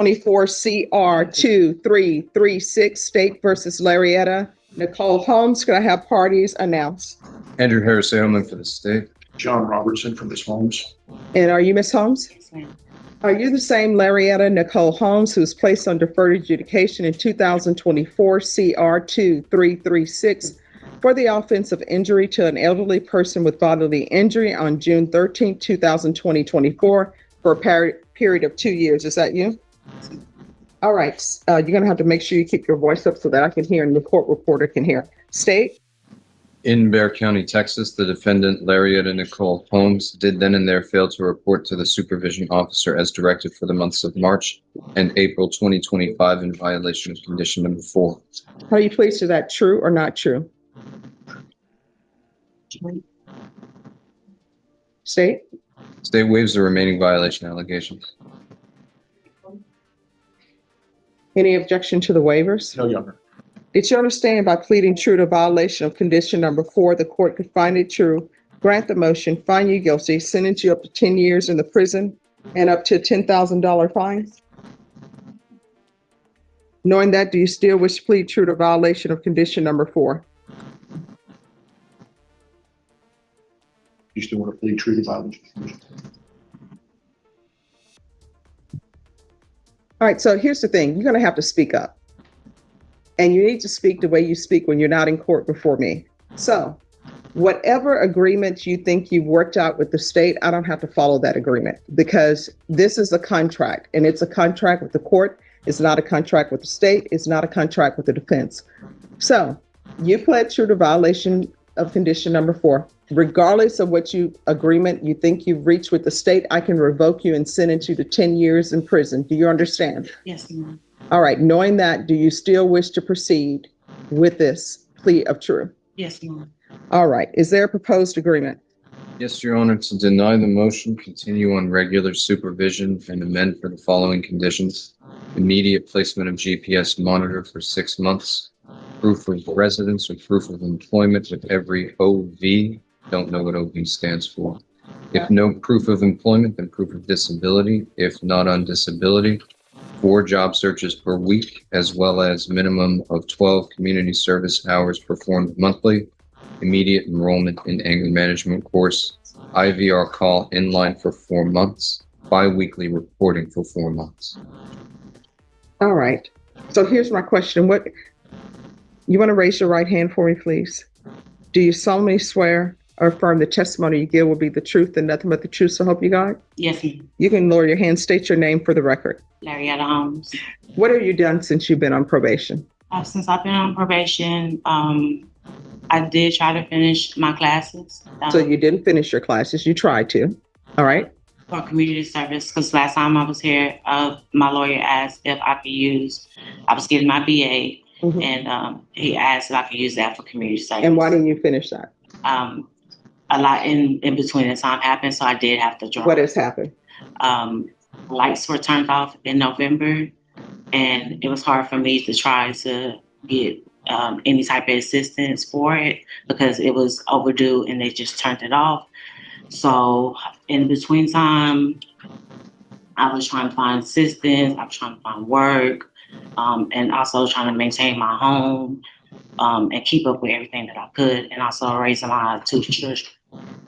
24 CR 2336 State versus Larietta. Nicole Holmes, could I have parties announced? Andrew Harris Edelman for the state. John Robertson for Ms. Holmes. And are you Ms. Holmes? Yes, ma'am. Are you the same Larietta Nicole Holmes who was placed on deferred adjudication in 2024 CR 2336 for the offense of injury to an elderly person with bodily injury on June 13, 2024 for a period of 2 years? Is that you? All right. You're going to have to make sure you keep your voice up so that I can hear and the court reporter can hear. State. In Bexar County, Texas, the defendant, Larietta Nicole Holmes, did then and there fail to report to the supervision officer as directed for the months of March and April 2025 in violation of condition number 4. How do you plead to that, true or not true? State. State waives the remaining violation allegations. Any objection to the waivers? No, Your Honor. Did you understand by pleading true to violation of condition number 4, the court could find it true, grant the motion, find you guilty, sentence you up to 10 years in the prison and up to a $10,000 fine? Knowing that, do you still wish to plead true to violation of condition number 4? You still want to plead true to violation? All right, so here's the thing. You're going to have to speak up. And you need to speak the way you speak when you're not in court before me. So whatever agreement you think you've worked out with the state, I don't have to follow that agreement because this is a contract and it's a contract with the court. It's not a contract with the state. It's not a contract with the defense. So you pled true to violation of condition number 4. Regardless of what agreement you think you've reached with the state, I can revoke you and sentence you to 10 years in prison. Do you understand? Yes, ma'am. All right. Knowing that, do you still wish to proceed with this plea of true? Yes, ma'am. All right. Is there a proposed agreement? Yes, Your Honor, to deny the motion, continue on regular supervision and amend for the following conditions. Immediate placement of GPS monitor for 6 months. Proof of residence or proof of employment with every OV. Don't know what OV stands for. If no proof of employment, then proof of disability. If not on disability, 4 job searches per week, as well as minimum of 12 community service hours performed monthly, immediate enrollment in anger management course, IVR call inline for 4 months, bi-weekly reporting for 4 months. All right. So here's my question. You want to raise your right hand for me, please? Do you solemnly swear or affirm the testimony you give will be the truth and nothing but the truth, so help you God? Yes, ma'am. You can lower your hand. State your name for the record. Larietta Holmes. What have you done since you've been on probation? Since I've been on probation, I did try to finish my classes. So you didn't finish your classes. You tried to. All right. For community service, because last time I was here, my lawyer asked if I was getting my BA, and he asked if I could use that for community service. And why didn't you finish that? A lot in between the time happened, so I did have to drop. What has happened? Lights were turned off in November, and it was hard for me to try to get any type of assistance for it because it was overdue and they just turned it off. So in between time, I was trying to find assistance, I was trying to find work, and also trying to maintain my home and keep up with everything that I could, and also raising my 2 children.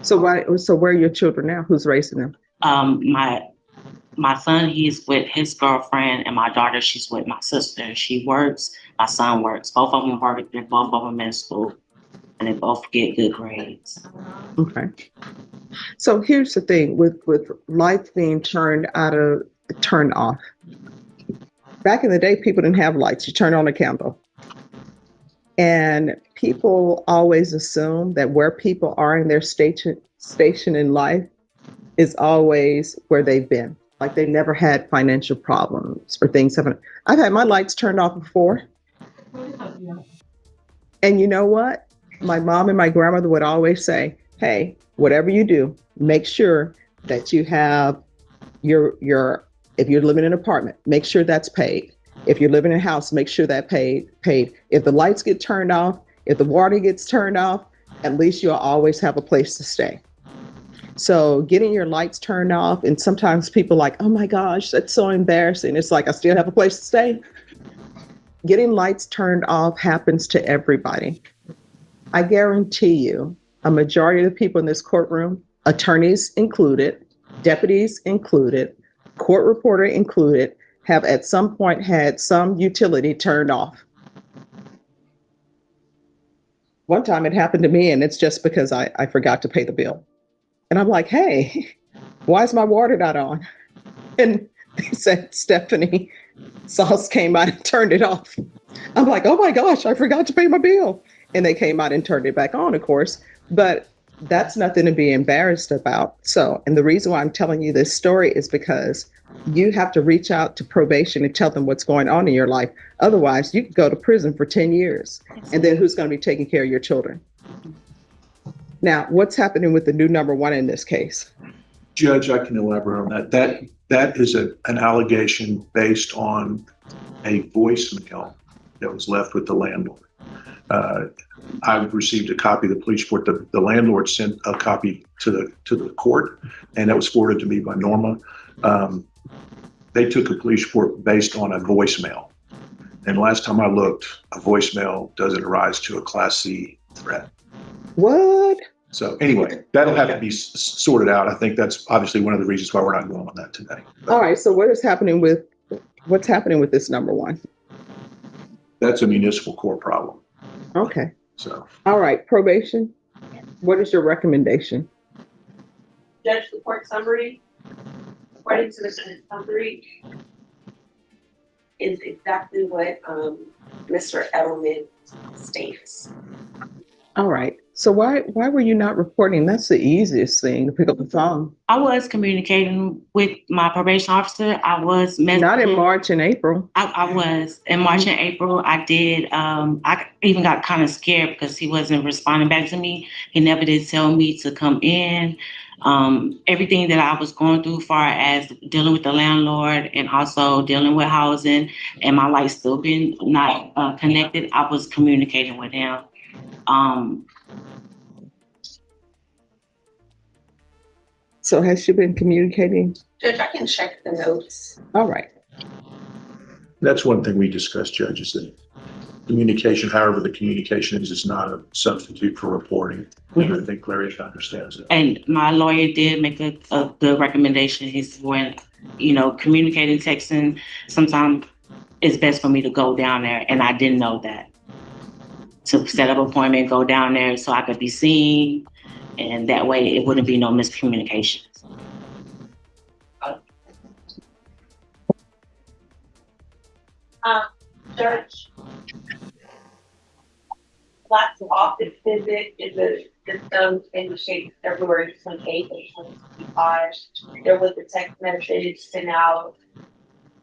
So where are your children now? Who's raising them? My son, he's with his girlfriend, and my daughter, she's with my sister. She works, my son works. Both of them work, they're both of them in school, and they both get good grades. Okay. So here's the thing with lights being turned off. Back in the day, people didn't have lights. You turn on a candle. And people always assume that where people are in their station in life is always where they've been. Like they never had financial problems or things haven't. I've had my lights turned off before. And you know what? My mom and my grandmother would always say, hey, whatever you do, make sure that you have if you're living in an apartment, make sure that's paid. If you're living in a house, make sure that paid. If the lights get turned off, if the water gets turned off, at least you'll always have a place to stay. So getting your lights turned off, and sometimes people like, oh my gosh, that's so embarrassing. It's like, I still have a place to stay. Getting lights turned off happens to everybody. I guarantee you, a majority of the people in this courtroom, attorneys included, deputies included, court reporter included, have at some point had some utility turned off. One time it happened to me, and it's just because I forgot to pay the bill. And I'm like, hey, why is my water not on? And they said, Stephanie, Sauce came out and turned it off. I'm like, oh my gosh, I forgot to pay my bill. And they came out and turned it back on, of course. But that's nothing to be embarrassed about. So, and the reason why I'm telling you this story is because you have to reach out to probation and tell them what's going on in your life. Otherwise, you could go to prison for 10 years. And then who's going to be taking care of your children? Now, what's happening with the new number one in this case? Judge, I can elaborate on that. That is an allegation based on a voicemail that was left with the landlord. I've received a copy of the police report. The landlord sent a copy to the court, and that was forwarded to me by Norma. They took a police report based on a voicemail. And last time I looked, a voicemail doesn't rise to a Class C threat. What? So anyway, that'll have to be sorted out. I think that's obviously one of the reasons why we're not going on that today. All right. So what's happening with this number one? That's a municipal court problem. Okay. So. All right. Probation. What is your recommendation? Judge, the court summary, according to the sentence summary, is exactly what Mr. Edelman states. All right. So why were you not reporting? That's the easiest thing, to pick up the phone. I was communicating with my probation officer. I was Not in March and April. I was in March and April. I did. I even got kind of scared because he wasn't responding back to me. He never did tell me to come in. Everything that I was going through, far as dealing with the landlord and also dealing with housing, and my life still being not connected, I was communicating with him. So has she been communicating? Judge, I can check the notes. All right. That's one thing we discussed, Judge, is that communication, however the communication is not a substitute for reporting. And I think Clarice understands that. And my lawyer did make a good recommendation. He's when, communicating, texting, sometimes it's best for me to go down there. And I didn't know that. To set up an appointment, go down there so I could be seen. And that way it wouldn't be no miscommunications. Judge, last office visit is a system in the shape of February 28th, 2025. There was a text message sent out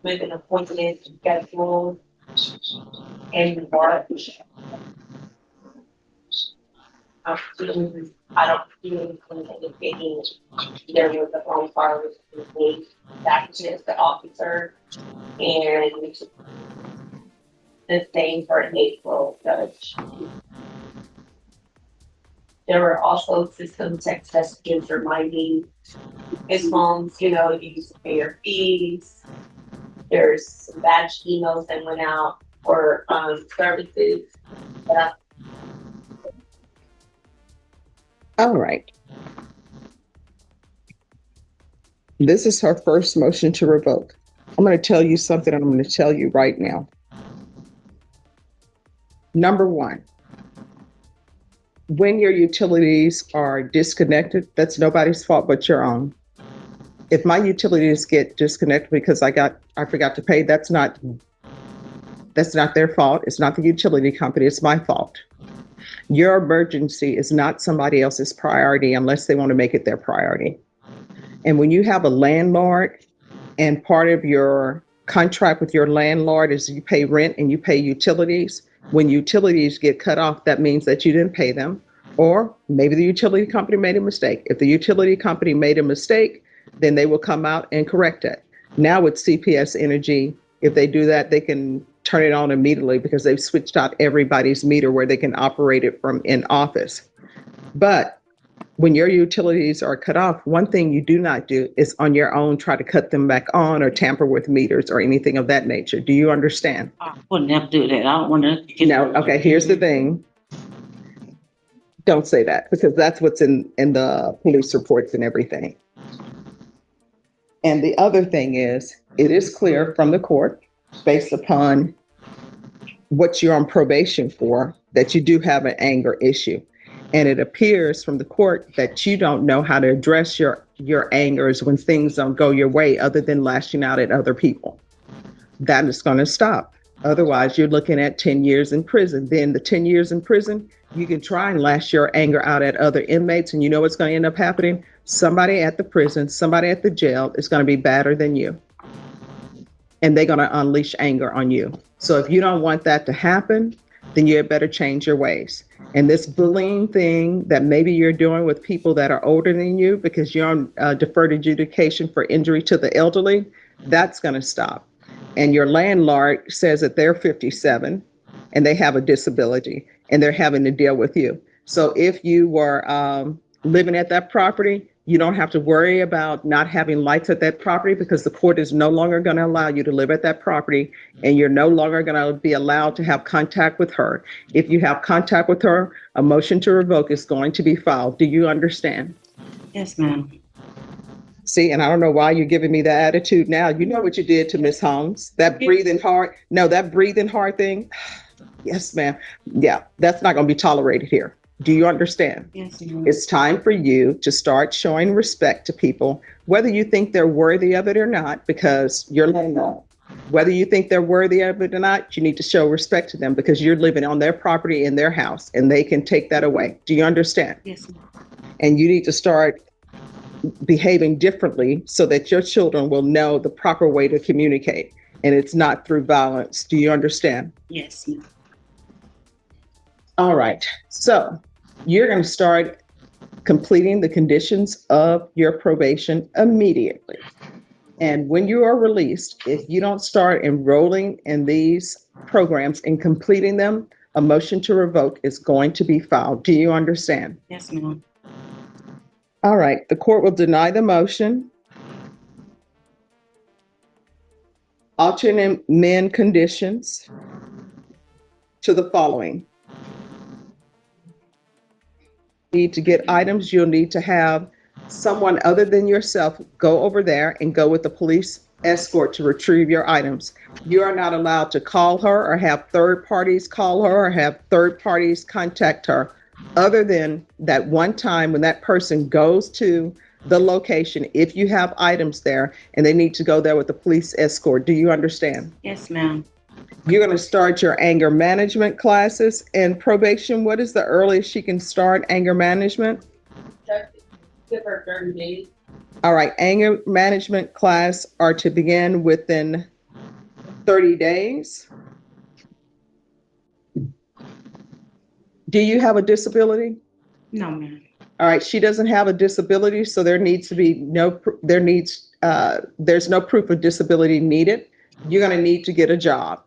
with an appointment scheduled in March. I don't see anything indicating there was a phone call with the back to the officer, and the same for April, Judge. There were also system text messages reminding his phones, you need to pay your fees. There's some batch emails that went out for services. All right. This is her first motion to revoke. I'm going to tell you something, and I'm going to tell you right now. Number one, when your utilities are disconnected, that's nobody's fault but your own. If my utilities get disconnected because I forgot to pay, that's not their fault. It's not the utility company, it's my fault. Your emergency is not somebody else's priority unless they want to make it their priority. And when you have a landlord and part of your contract with your landlord is you pay rent and you pay utilities, when utilities get cut off, that means that you didn't pay them, or maybe the utility company made a mistake. If the utility company made a mistake, then they will come out and correct it. Now with CPS Energy, if they do that, they can turn it on immediately because they've switched out everybody's meter where they can operate it from in office. But when your utilities are cut off, one thing you do not do is on your own try to cut them back on or tamper with meters or anything of that nature. Do you understand? I would never do that. I don't want to. No. Okay. Here's the thing. Don't say that because that's what's in the police reports and everything. And the other thing is, it is clear from the court, based upon what you're on probation for, that you do have an anger issue. And it appears from the court that you don't know how to address your angers when things don't go your way, other than lashing out at other people. That is going to stop. Otherwise, you're looking at 10 years in prison. Then the 10 years in prison, you can try and lash your anger out at other inmates. And you know what's going to end up happening? Somebody at the prison, somebody at the jail is going to be badder than you. And they're going to unleash anger on you. So if you don't want that to happen, then you had better change your ways. And this bullying thing that maybe you're doing with people that are older than you because you're on deferred adjudication for injury to the elderly, that's going to stop. And your landlord says that they're 57 and they have a disability and they're having to deal with you. So if you were living at that property, you don't have to worry about not having lights at that property because the court is no longer going to allow you to live at that property, and you're no longer going to be allowed to have contact with her. If you have contact with her, a motion to revoke is going to be filed. Do you understand? Yes, ma'am. See, and I don't know why you're giving me the attitude now. You know what you did to Miss Holmes, that breathing hard. No, that breathing hard thing. Yes, ma'am. Yeah, that's not going to be tolerated here. Do you understand? Yes, ma'am. It's time for you to start showing respect to people, whether you think they're worthy of it or not, because you're landlord. Whether you think they're worthy of it or not, you need to show respect to them because you're living on their property in their house and they can take that away. Do you understand? Yes, ma'am. And you need to start behaving differently so that your children will know the proper way to communicate, and it's not through violence. Do you understand? Yes, ma'am. All right. So you're going to start completing the conditions of your probation immediately. And when you are released, if you don't start enrolling in these programs and completing them, a motion to revoke is going to be filed. Do you understand? Yes, ma'am. All right. The court will deny the motion. Alternate amend conditions to the following. Need to get items, you'll need to have someone other than yourself go over there and go with the police escort to retrieve your items. You are not allowed to call her or have third parties call her or have third parties contact her, other than that one time when that person goes to the location, if you have items there and they need to go there with the police escort. Do you understand? Yes, ma'am. You're going to start your anger management classes and probation. What is the earliest she can start anger management? Give her 30 days. All right. Anger management class are to begin within 30 days. Do you have a disability? No, ma'am. All right. She doesn't have a disability, so there's no proof of disability needed. You're going to need to get a job.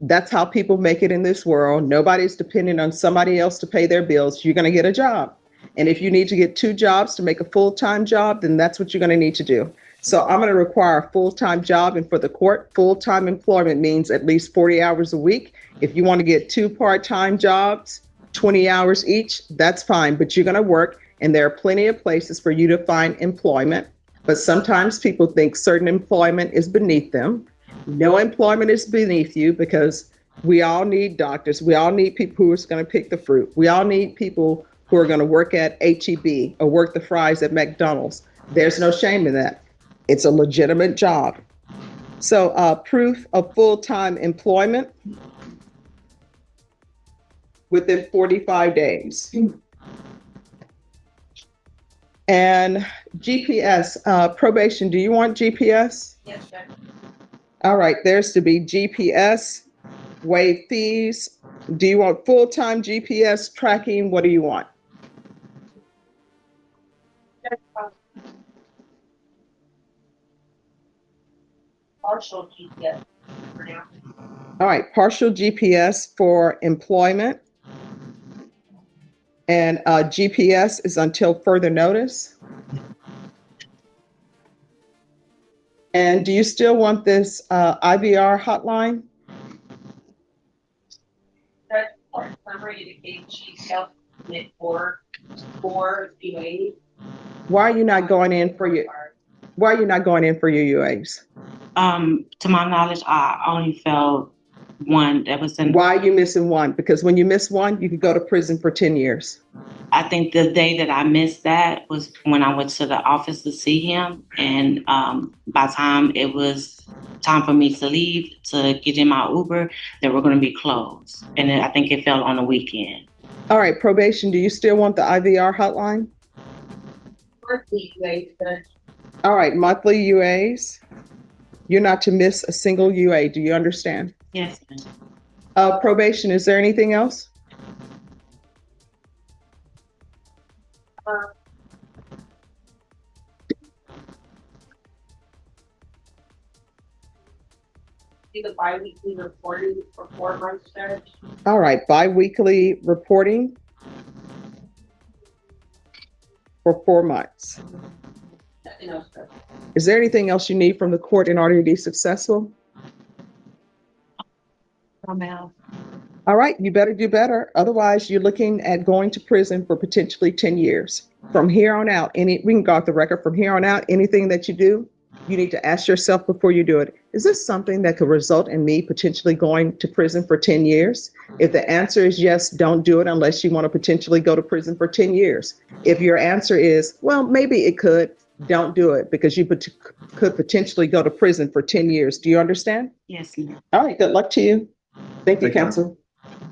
That's how people make it in this world. Nobody's depending on somebody else to pay their bills. You're going to get a job. And if you need to get 2 jobs to make a full-time job, then that's what you're going to need to do. So I'm going to require a full-time job. And for the court, full-time employment means at least 40 hours a week. If you want to get 2 part-time jobs, 20 hours each, that's fine. But you're going to work, and there are plenty of places for you to find employment. But sometimes people think certain employment is beneath them. No employment is beneath you, because we all need doctors. We all need people who are going to pick the fruit. We all need people who are going to work at H-E-B or work the fries at McDonald's. There's no shame in that. It's a legitimate job. So proof of full-time employment within 45 days. And GPS, probation, do you want GPS? Yes, Judge. All right, there's to be GPS, waive fees. Do you want full-time GPS tracking? What do you want? Partial GPS for now. All right, partial GPS for employment. And GPS is until further notice. And do you still want this IVR hotline? That part summary indicates she's helped with four UAs. Why are you not going in for your UAs? To my knowledge, I only felt one that was in. Why are you missing one? Because when you miss one, you could go to prison for 10 years. I think the day that I missed that was when I went to the office to see him. And by the time it was time for me to leave to get in my Uber, they were going to be closed. And then I think it fell on the weekend. All right, probation, do you still want the IVR hotline? Monthly UAs, but All right, monthly UAs. You're not to miss a single UA. Do you understand? Yes, ma'am. Probation, is there anything else? do the bi-weekly reporting for 4 months, Judge. All right, bi-weekly reporting for 4 months. No, sir. Is there anything else you need from the court in order to be successful? No, ma'am. All right, you better do better. Otherwise, you're looking at going to prison for potentially 10 years. From here on out, we can go off the record. From here on out, anything that you do, you need to ask yourself before you do it, is this something that could result in me potentially going to prison for 10 years? If the answer is yes, don't do it unless you want to potentially go to prison for 10 years. If your answer is, well, maybe it could, don't do it because you could potentially go to prison for 10 years. Do you understand? Yes, ma'am. All right, good luck to you. Thank you, Thank you. counsel.